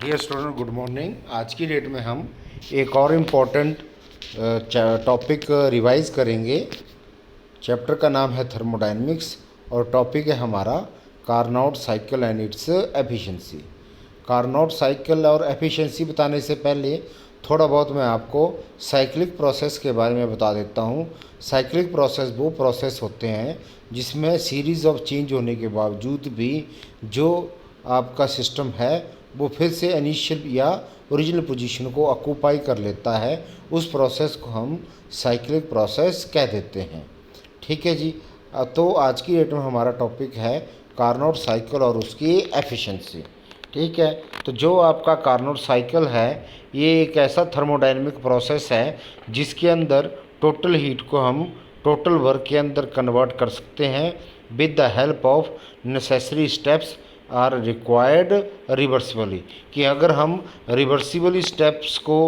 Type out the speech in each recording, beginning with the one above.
Dear student, good morning. आज की date में हम एक और इम्पॉर्टेंट टॉपिक रिवाइज करेंगे। चैप्टर का नाम है थर्मोडायनेमिक्स और टॉपिक है हमारा Carnot cycle and its efficiency. Carnot cycle और एफिशिएंसी बताने से पहले थोड़ा बहुत मैं आपको साइक्लिक प्रोसेस के बारे में बता देता हूँ। साइक्लिक प्रोसेस वो प्रोसेस होते हैं जिसमें सीरीज़ ऑफ चेंज होने के बावजूद भी जो आपका सिस्टम है वो फिर से इनिशियल या ओरिजिनल पोजीशन को ऑक्यूपाई कर लेता है। उस प्रोसेस को हम साइक्लिक प्रोसेस कह देते हैं। ठीक है जी। तो आज की डेट में हमारा टॉपिक है कार्नोट साइकिल और उसकी एफिशिएंसी। ठीक है। तो जो आपका कार्नोट साइकिल है ये एक ऐसा थर्मोडायनेमिक प्रोसेस है जिसके अंदर टोटल हीट को हम टोटल वर्क के अंदर कन्वर्ट कर सकते हैं with the help of necessary steps are required reversibly. कि अगर हम रिवर्सिबली स्टेप्स को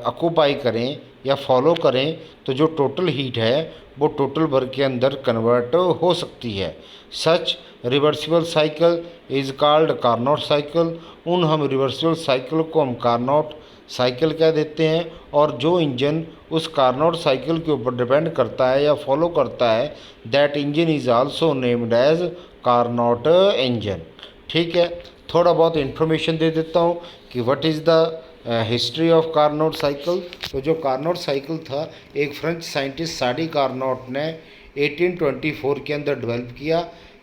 ऑक्यूपाई करें या फॉलो करें तो जो टोटल हीट है वो टोटल वर्क के अंदर कन्वर्ट हो सकती है। Such reversible cycle is called Carnot cycle. उन हम रिवर्सिबल साइकिल को हम कार्नोट साइकिल कह देते हैं। और जो इंजन उस कार्नोट साइकिल के ऊपर डिपेंड करता है या फॉलो करता है that engine is also named as Carnot engine. ठीक है। थोड़ा बहुत इन्फॉर्मेशन दे देता हूँ कि what is the history of Carnot cycle. तो जो कार्नोट साइकिल था एक फ्रेंच साइंटिस्ट साडी कार्नोट ने 1824 के अंदर डेवलप किया।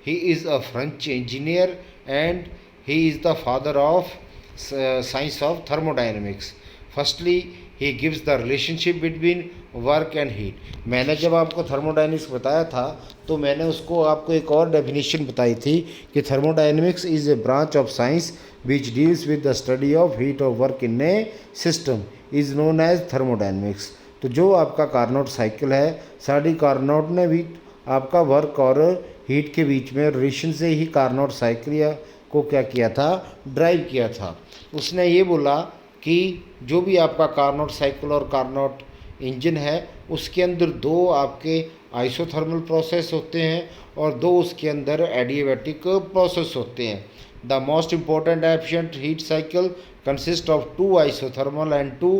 He is a French engineer and he is the father of science of thermodynamics. Firstly he gives the relationship between work and heat. मैंने जब आपको थर्मोडायनेमिक्स बताया था तो मैंने उसको आपको एक और डेफिनेशन बताई थी कि thermodynamics is a branch of science which deals with the study of heat of work in a system is known as thermodynamics। तो जो आपका कार्नोट साइकिल है साडी कार्नोट ने भी आपका वर्क और हीट के बीच में रिलेशन से ही कार्नोट साइकिल या को क्या किया था, ड्राइव किया था। उसने ये बोला कि जो भी आपका कार्नोट साइकिल और कार्नोट इंजन है उसके अंदर दो आपके आइसोथर्मल प्रोसेस होते हैं और दो उसके अंदर एडियाबैटिक प्रोसेस होते हैं। The most important efficient heat cycle consists of 2 isothermal and 2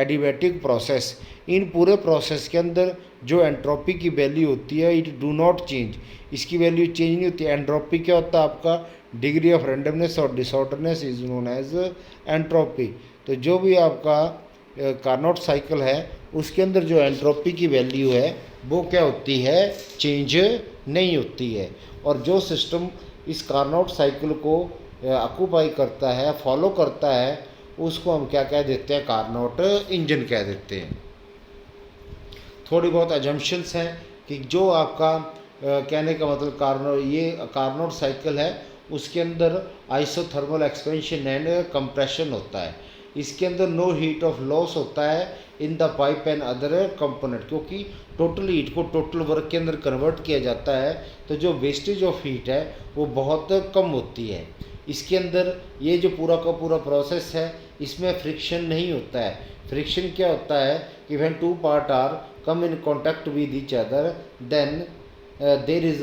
adiabatic process। इन पूरे प्रोसेस के अंदर जो एंट्रोपी की वैल्यू होती है इट डू नॉट चेंज, इसकी वैल्यू चेंज नहीं होती। एंट्रोपी क्या होता है आपका डिग्री ऑफ रैंडमनेस और disorderness is known as entropy. तो जो भी आपका कार्नोट साइकिल है उसके अंदर जो एंट्रोपी की वैल्यू है वो क्या होती है, चेंज नहीं होती है। और जो सिस्टम इस कार्नोट साइकिल को ऑक्यूपाई करता है, फॉलो करता है, उसको हम क्या कह देते हैं, कार्नोट इंजन कह देते हैं। थोड़ी बहुत अजम्पशंस हैं कि जो आपका कहने का मतलब कार्नोट साइकिल है उसके अंदर आइसोथर्मल एक्सपेंशन एंड कंप्रेशन होता है। इसके अंदर नो हीट ऑफ लॉस होता है in the pipe and other component, क्योंकि टोटल हीट को टोटल वर्क के अंदर कन्वर्ट किया जाता है तो जो वेस्टेज ऑफ हीट है वो बहुत कम होती है। इसके अंदर ये जो पूरा का पूरा प्रोसेस है इसमें फ्रिक्शन नहीं होता है। फ्रिक्शन क्या होता है कि when two part are come in contact with each other then there is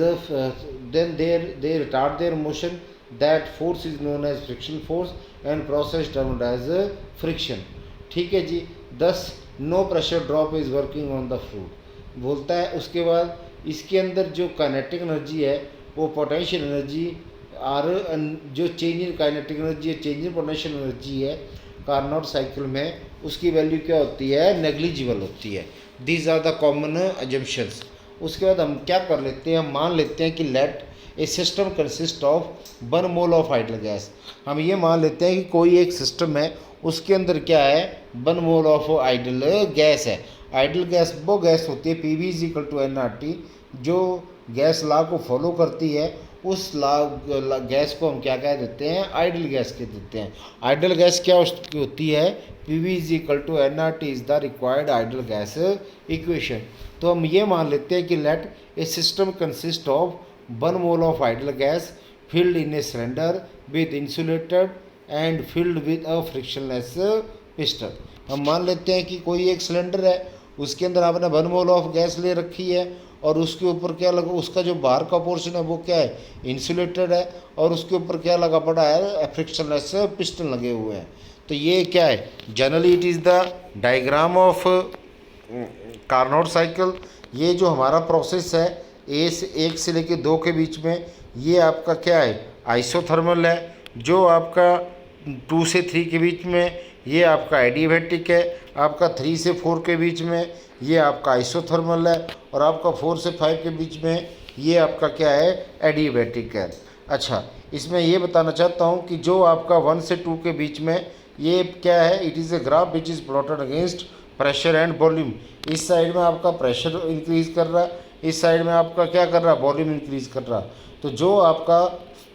then they retard their motion। that force is known as friction force and process termed as friction। ठीक है जी। thus no pressure drop is working on the fluid बोलता है। उसके बाद इसके अंदर जो kinetic energy है वो पोटेंशियल एनर्जी और जो चेंज इन काइनेटिक एनर्जी है, चेंज इन पोटेंशियल एनर्जी है कार्नोट साइकिल में, उसकी वैल्यू क्या होती है, नेग्लिजिबल होती है। These are the common assumptions. उसके बाद हम क्या कर लेते हैं, हम मान लेते हैं कि let a system consist of 1 mole of ideal gas. हम ये मान लेते हैं कि कोई एक सिस्टम है उसके अंदर क्या है, 1 मोल ऑफ आइडल गैस है। आइडल गैस वो गैस होती है P V equal to NRT जो गैस लॉ को फॉलो करती है। उस गैस को हम क्या कह देते हैं, आइडल गैस कह देते हैं। आइडल गैस क्या होती है, P V equal to NRT is the required ideal gas equation. तो हम ये मान लेते हैं कि let a system consist of 1 mole of ideal gas filled in a cylinder with insulated and filled with a frictionless piston। हम मान लेते हैं कि कोई एक सिलेंडर है उसके अंदर आपने 1 मोल ऑफ गैस ले रखी है और उसके ऊपर क्या लगा, उसका जो बाहर का पोर्शन है वो क्या है, इंसुलेटेड है, और उसके ऊपर क्या लगा पड़ा है, फ्रिक्शनलेस पिस्टन लगे हुए हैं। तो ये क्या है, generally it is the diagram of Carnot cycle. ये जो हमारा प्रोसेस है एक से लेके 2 के बीच में, ये आपका क्या है, आइसोथर्मल है। जो आपका 2 से 3 के बीच में ये आपका एडियाबैटिक है। आपका 3 से 4 के बीच में ये आपका आइसोथर्मल है, और आपका 4 से 5 के बीच में ये आपका क्या है, एडियाबैटिक है। अच्छा, इसमें ये बताना चाहता हूँ कि जो आपका 1 से 2 के बीच में ये क्या है, it is a graph which is plotted against pressure and volume. इस साइड में आपका प्रेशर इंक्रीज कर रहा है, इस साइड में आपका क्या कर रहा है, वॉल्यूम इंक्रीज कर रहा है। तो जो आपका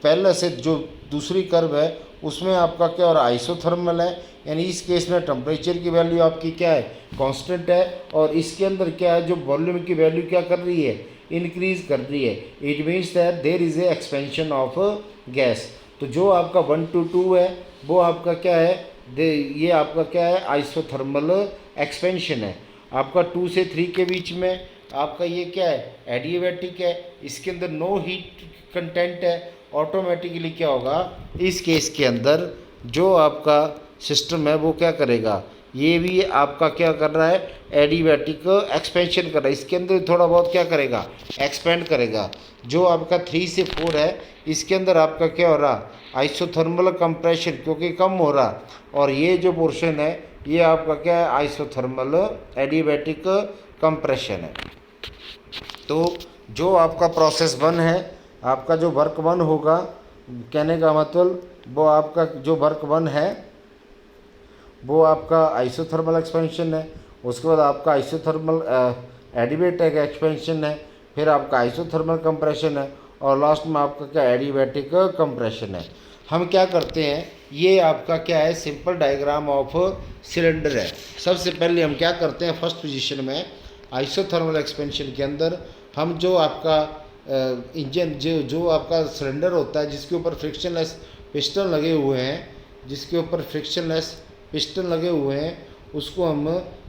पहले से जो दूसरी कर्व है उसमें आपका क्या हो रहा है, आइसोथर्मल है, यानी इस केस में टेम्परेचर की वैल्यू आपकी क्या है, कांस्टेंट है, और इसके अंदर क्या है, जो वॉल्यूम की वैल्यू क्या कर रही है, इंक्रीज कर रही है। It means that there is a expansion of gas. तो जो आपका 1 to 2 है वो आपका क्या है, ये आपका क्या है, आइसोथर्मल एक्सपेंशन है। आपका 2 से 3 के बीच में आपका ये क्या है, एडियाबैटिक है, इसके अंदर नो हीट कंटेंट है। ऑटोमेटिकली क्या होगा, इस केस के अंदर जो आपका सिस्टम है वो क्या करेगा, ये भी आपका क्या कर रहा है, एडियाबैटिक एक्सपेंशन कर रहा है, इसके अंदर थोड़ा बहुत क्या करेगा, एक्सपेंड करेगा। जो आपका 3 से 4 है इसके अंदर आपका क्या हो रहा, आइसोथर्मल कंप्रेशन, क्योंकि कम हो रहा, और ये जो पोर्शन है ये आपका क्या है, आइसोथर्मल एडियाबैटिक कंप्रेशन है। तो जो आपका प्रोसेस 1 है, आपका जो वर्क 1 होगा, कहने का मतलब वो आपका जो वर्क 1 है वो आपका आइसोथर्मल एक्सपेंशन है। उसके बाद आपका आइसोथर्मल एडियाबैटिक एक्सपेंशन है, फिर आपका आइसोथर्मल कंप्रेशन है, और लास्ट में आपका क्या, एडियाबैटिक कंप्रेशन है। हम क्या करते हैं, ये आपका क्या है, सिंपल डायग्राम ऑफ सिलेंडर है। सबसे पहले हम क्या करते हैं, फर्स्ट पोजीशन में आइसोथर्मल एक्सपेंशन के अंदर हम जो आपका इंजन जो आपका सिलेंडर होता है जिसके ऊपर फ्रिक्शनलेस पिस्टन लगे हुए हैं, जिसके ऊपर फ्रिक्शनलेस पिस्टन लगे हुए हैं, उसको हम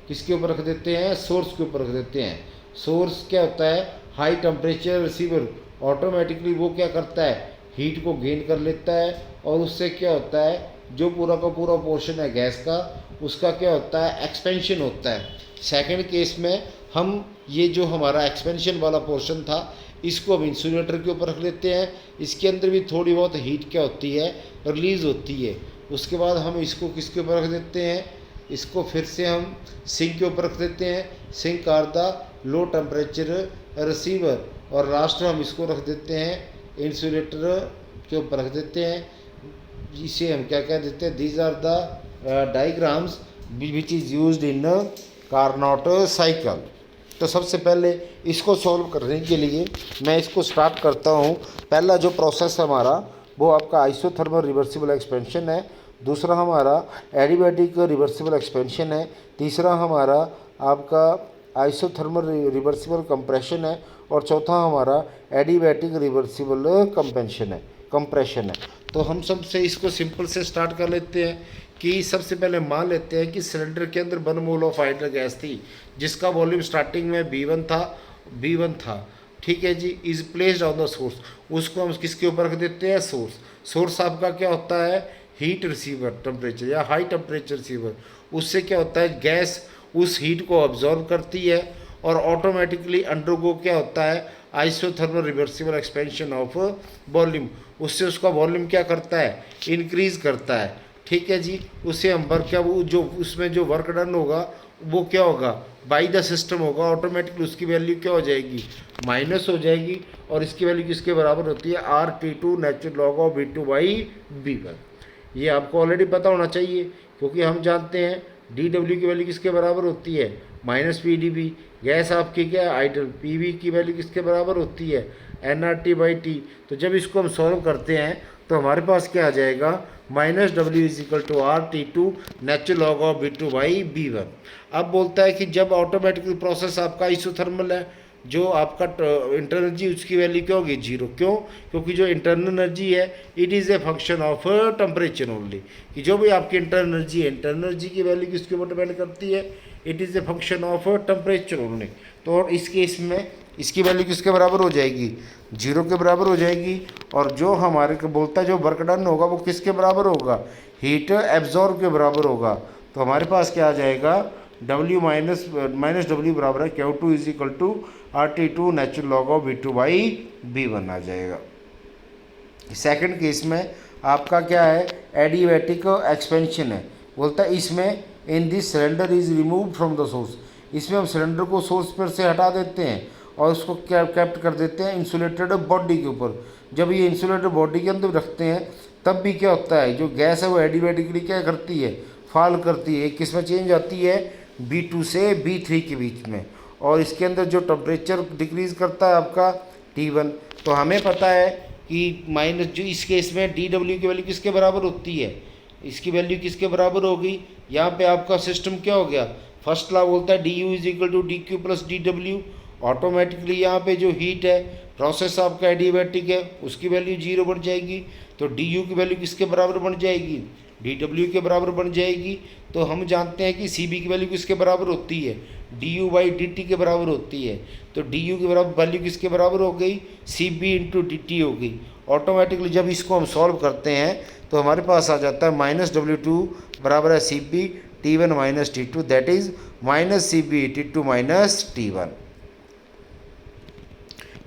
किसके ऊपर रख देते हैं, सोर्स के ऊपर रख देते हैं। सोर्स क्या होता है, हाई टेम्परेचर रिसीवर, ऑटोमेटिकली वो क्या करता है, हीट को गेन कर लेता है, और उससे क्या होता है, जो पूरा का पूरा पोर्शन है गैस का, उसका क्या होता है, एक्सपेंशन होता है। सेकंड केस में हम ये जो हमारा एक्सपेंशन वाला पोर्शन था इसको हम इंसुलेटर के ऊपर रख लेते हैं, इसके अंदर भी थोड़ी बहुत हीट क्या होती है, रिलीज़ होती है। उसके बाद हम इसको किसके ऊपर रख देते हैं, इसको फिर से हम सिंक के ऊपर रख देते हैं। Sink are the low temperature receiver, और लास्ट में हम इसको रख देते हैं इंसुलेटर के ऊपर रख देते हैं, जिसे हम क्या कह देते हैं, these are the diagrams which is used in Carnot cycle. तो सबसे पहले इसको सॉल्व करने के लिए मैं इसको स्टार्ट करता हूँ। पहला जो प्रोसेस हमारा वो आपका आइसोथर्मल रिवर्सिबल एक्सपेंशन है, दूसरा हमारा एडियाबैटिक रिवर्सिबल एक्सपेंशन है, तीसरा हमारा आपका आइसोथर्मल रिवर्सिबल कंप्रेशन है, और चौथा हमारा एडियाबैटिक रिवर्सिबल कंप्रेशन है। तो हम सबसे इसको सिंपल से स्टार्ट कर लेते हैं कि सबसे पहले मान लेते हैं कि सिलेंडर के अंदर 1 मोल ऑफ हाइड्रोजन गैस थी, जिसका वॉल्यूम स्टार्टिंग में B1 था, ठीक है जी, is placed on the source. उसको हम किसके ऊपर रख देते हैं, सोर्स आपका क्या होता है, हीट रिसीवर टेम्परेचर या हाई टेम्परेचर रिसीवर। उससे क्या होता है, गैस उस हीट को ऑब्जॉर्व करती है, और ऑटोमेटिकली अंडरगो क्या होता है, isothermal reversible expansion of volume. उससे उसका वॉल्यूम क्या करता है, इंक्रीज करता है, ठीक है जी। उससे हम वर्क क्या, वो जो उसमें जो वर्क डन होगा वो क्या होगा, बाई द सिस्टम होगा, ऑटोमेटिकली उसकी वैल्यू क्या हो जाएगी, माइनस हो जाएगी, और इसकी वैल्यू किसके बराबर होती है, RT2 natural log of V2/V1। ये आपको ऑलरेडी पता होना चाहिए, क्योंकि हम जानते हैं DW की वैल्यू किसके बराबर होती है, -PdV। गैस आपकी क्या है, आइडल। PV की वैल्यू किसके बराबर होती है, nRT/T। तो जब इसको हम सॉल्व करते हैं तो हमारे पास क्या आ जाएगा, -W = RT2 natural log of V2/V1। अब बोलता है कि जब ऑटोमेटिकली प्रोसेस आपका आइसोथर्मल है, जो आपका इंटरनल एनर्जी उसकी वैल्यू क्या होगी, 0। क्यों, क्योंकि जो इंटरनल एनर्जी है it is a function of temperature only, कि जो भी आपकी इंटरनल एनर्जी है, इंटरनल एनर्जी की वैल्यू किसके ऊपर डिपेंड करती है, it is a function of temperature only. तो और इस केस में इसकी वैल्यू किसके बराबर हो जाएगी, 0 के बराबर हो जाएगी। और जो हमारे को बोलता है जो वर्क डन होगा वो किसके बराबर होगा, हीट एब्जॉर्ब के बराबर होगा। तो हमारे पास क्या आ जाएगा, W माइनस W बराबर है Q2 is equal to RT2 natural log of V2/V1 आ जाएगा। सेकंड केस में आपका क्या है, एडियाबैटिक एक्सपेंशन है। बोलता है इसमें in this cylinder is remove from the source, इसमें हम सिलेंडर को सोर्स पर से हटा देते हैं और उसको कैप्ट कर देते हैं इंसुलेटेड बॉडी के ऊपर। जब ये इंसुलेटेड बॉडी के अंदर रखते हैं तब भी क्या होता है, जो गैस है वो एडियाबैटिकली क्या करती है, फॉल करती है। किस में चेंज आती है, B2 से B3 के बीच में। और इसके अंदर जो टेम्परेचर डिक्रीज़ करता है आपका T1। तो हमें पता है कि माइनस जो इस केस में DW की वैल्यू किसके बराबर होती है, इसकी वैल्यू किसके बराबर होगी, यहाँ पे आपका सिस्टम क्या हो गया, फर्स्ट लॉ बोलता है DU is equal to DQ plus DW। Automatically यहाँ पे जो हीट है, प्रोसेस आपका एडियाबैटिक है, उसकी वैल्यू 0 बन जाएगी। तो DU की वैल्यू किसके बराबर बन जाएगी, DW के बराबर बन जाएगी। तो हम जानते हैं कि CB की वैल्यू किसके बराबर होती है, DU/DT के बराबर होती है। तो DU की बराबर वैल्यू किसके बराबर हो गई, CB इंटू DT हो गई। ऑटोमेटिकली जब इसको हम सॉल्व करते हैं तो हमारे पास आ जाता है -W2 बराबर है CB T1 minus T2, that is -CB T2 minus T1।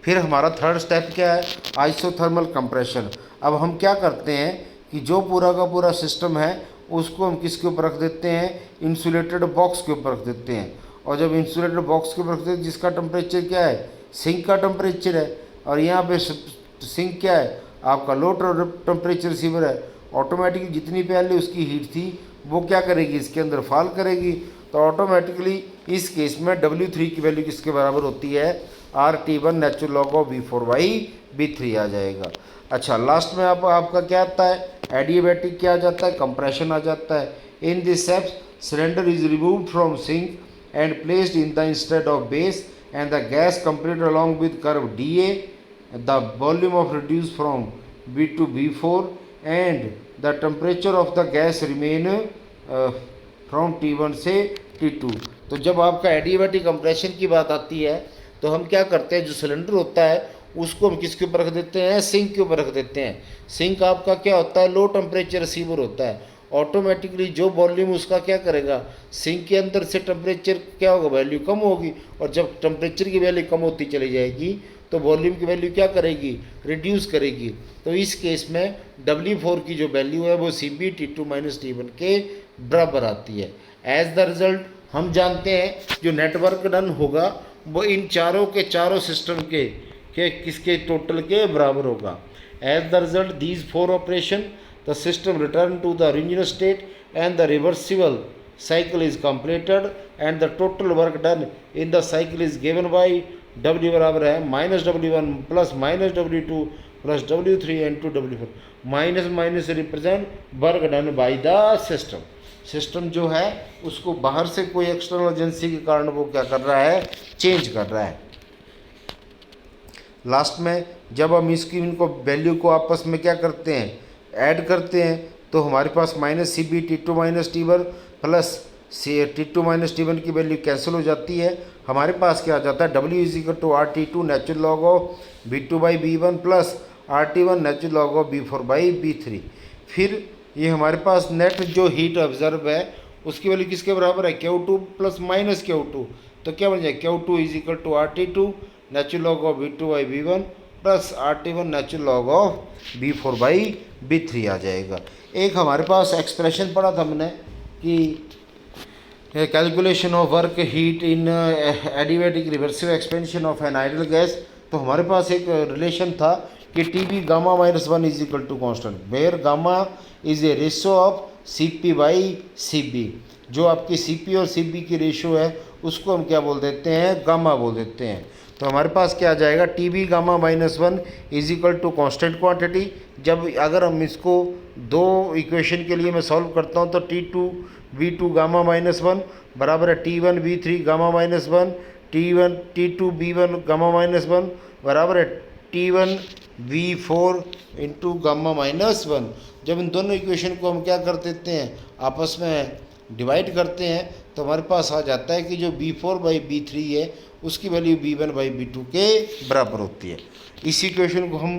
फिर हमारा थर्ड स्टेप क्या है, आइसोथर्मल कंप्रेशन। अब हम क्या करते हैं कि जो पूरा का पूरा सिस्टम है उसको हम किसके ऊपर रख देते हैं, इंसुलेटेड बॉक्स के ऊपर रख देते हैं। और जब इंसुलेटेड बॉक्स के ऊपर रख देते हैं जिसका टेम्परेचर क्या है, सिंक का टेम्परेचर है, और यहाँ पे सिंक क्या है, आपका लो टेम्परेचर रिसीवर है। ऑटोमेटिकली जितनी पहले उसकी हीट थी वो क्या करेगी, इसके अंदर फॉल करेगी। तो ऑटोमेटिकली इस केस में W3 की वैल्यू किसके बराबर होती है, RT1 natural log of V4/V3 आ जाएगा। अच्छा, लास्ट में आपका क्या आता है, एडियाबैटिक क्या आ जाता है, कंप्रेशन आ जाता है। In this step cylinder is removed from sink and placed in the instead of base and the gas completed along with curve DA, the volume of reduce from B to B4 and the temperature of the gas remain from T1 से T2। तो जब आपका adiabatic compression की बात आती है तो हम क्या करते हैं, जो सिलेंडर होता है उसको हम किसके ऊपर रख देते हैं, सिंक के ऊपर रख देते हैं। सिंक आपका क्या होता है, लो टेम्परेचर रिसीवर होता है। ऑटोमेटिकली जो वॉल्यूम उसका क्या करेगा, सिंक के अंदर से टेम्परेचर क्या होगा, वैल्यू कम होगी। और जब टेम्परेचर की वैल्यू कम होती चली जाएगी तो वॉल्यूम की वैल्यू क्या करेगी, रिड्यूस करेगी। तो इस केस में W4 की जो वैल्यू है वो CB T2 माइनस T1 के बराबर आती है। एज द रिजल्ट हम जानते हैं जो नेटवर्क डन होगा वो इन चारों के चारों सिस्टम के किसके टोटल के बराबर होगा। As the result these 4 operation the system return to the original state and the reversible cycle is completed and the total work done in the cycle is given by W बराबर है -W1 plus -W2 plus W3 into W4। Minus minus represent work done by the system. System जो है उसको बाहर से कोई external agency के कारण वो क्या कर रहा है, चेंज कर रहा है। लास्ट में जब हम इसकी इनको वैल्यू को आपस में क्या करते हैं, ऐड करते हैं, तो हमारे पास -CB T2 minus T1 plus T2 minus T1 की वैल्यू कैंसिल हो जाती है। हमारे पास क्या आ जाता है, W is equal to RT2 natural log of V2/V1 plus RT1 natural log of V4/V3। फिर ये हमारे पास नेट जो हीट ऑब्जर्व है उसकी वैल्यू किसके बराबर है, Q2 प्लस माइनस Q2। तो क्या बन जाए, Q2 is equal to RT2 natural log of V2/V1 plus RT1 natural log of V4/V3 आ जाएगा। एक हमारे पास एक्सप्रेशन पढ़ा था हमने कि calculation of work heat in adiabatic reversible expansion of an ideal gas. तो हमारे पास एक रिलेशन था कि TB gamma -1 is equal to constant, where gamma is a ratio of CP/CB। जो आपकी CP और CB की रेशो है उसको हम क्या बोल देते हैं, गामा बोल देते हैं। तो हमारे पास क्या आ जाएगा, TB gamma -1 is equal to constant quantity. जब अगर हम इसको दो इक्वेशन के लिए मैं सॉल्व करता हूँ तो T2 V2 गामा -1 बराबर है T1 V3 gamma -1, T2 V1 gamma -1 बराबर है T1 V4 इंटू गामा -1। जब इन दोनों इक्वेशन को हम क्या कर देते हैं, आपस में डिवाइड करते हैं तो हमारे पास आ जाता है कि जो B4/B3 है उसकी वैल्यू B1/B2 के बराबर होती है। इस इक्वेशन को हम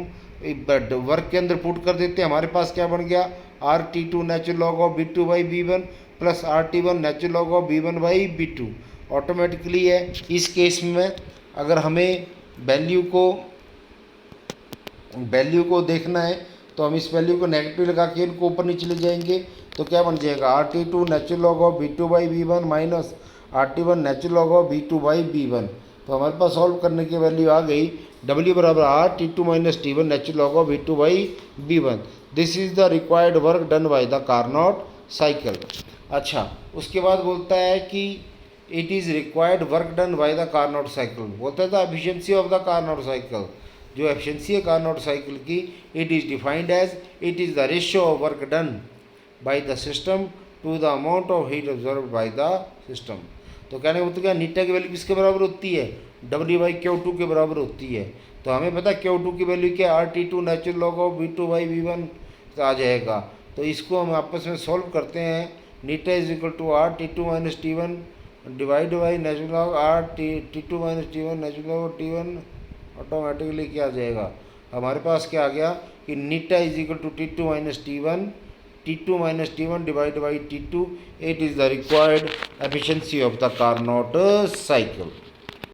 वर्क के अंदर पुट कर देते हैं। हमारे पास क्या बन गया, RT2 natural log of B2/B1 plus RT1 natural log of B1/B2 automatically है। इस केस में अगर हमें वैल्यू को देखना है तो हम इस वैल्यू को नेगेटिव लगा के इनको ऊपर नीचे ले जाएंगे तो क्या बन जाएगा, RT2 natural log of B2/B1 minus RT1 natural log of B2/B1। तो हमारे पास सॉल्व करने की वैल्यू आ गई W बराबर RT2 minus T1 natural log of B2/B1। This is the required work done by the Carnot cycle. अच्छा, उसके बाद बोलता है कि it is required work done by the Carnot cycle. बोलता है the efficiency of the Carnot cycle, जो efficiency है कार्नोट साइकिल की, it is defined as it is the ratio of work done by the system to the amount of heat absorb bye the system. तो कहने का मतलब क्या, नीटा की value किसके बराबर होती है, W/Q2 के बराबर होती है। तो हमें पता है Q2 की वैल्यू क्या, RT2 natural log of B2/B1 आ जाएगा। तो इसको हम आपस में सॉल्व करते हैं। Eta is equal to RT2 minus T1 divide by natural log T2 minus T1 natural log T1। Automatically क्या आ जाएगा, हमारे पास क्या आ गया कि eta is equal to T2 minus T1 divide by T2। It is the required efficiency of the Carnot cycle.